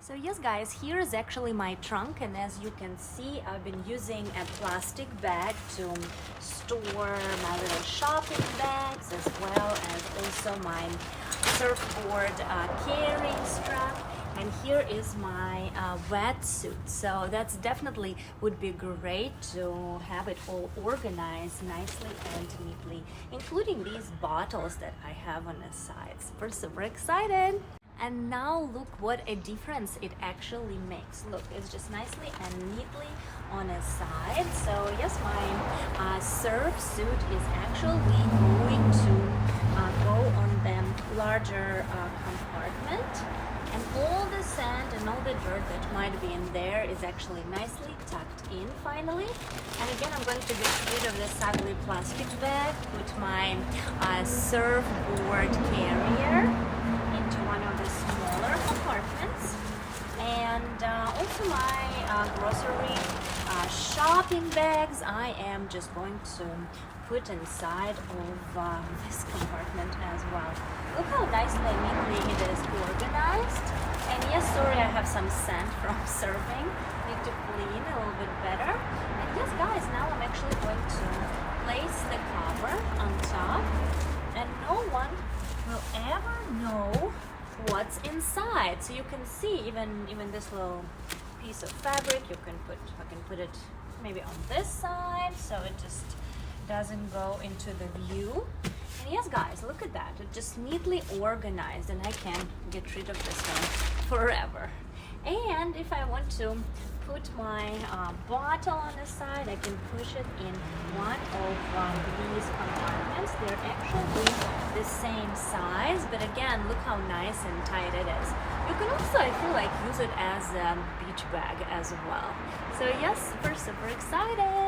So yes guys, here is actually my trunk, and as you can see, I've been using a plastic bag to store my little shopping bags, as well as also my surfboard carrying strap. And here is my wetsuit. So that's definitely would be great to have it all organized nicely and neatly, including these bottles that I have on the sides. We're super excited. And now look what a difference it actually makes. Look, it's just nicely and neatly on the side. So yes, my surf suit is actually going to go on the larger compartment. And all the sand and all the dirt that might be in there is actually nicely tucked in finally. And again, I'm going to get rid of this ugly plastic bag, put my surfboard carrier into one of the smaller compartments, and also my grocery shopping bags I am just going to put inside of this compartment as well. Look how nicely and neatly it is organized. And yes, sorry, I have some sand from surfing. Need to clean a little bit better. And yes guys, now I'm actually going to place the cover on top, and no one will ever know what's inside. So you can see even this little piece of fabric, I can put it maybe on this side so it just doesn't go into the view. And yes guys, look at that, it's just neatly organized, and I can get rid of this one forever. And if I want to put my bottle on the side, I can push it in one of these compartments. They're actually the same size, but again, look how nice and tight it is. You can also, I feel like, use it as a beach bag as well. So yes, we're super excited.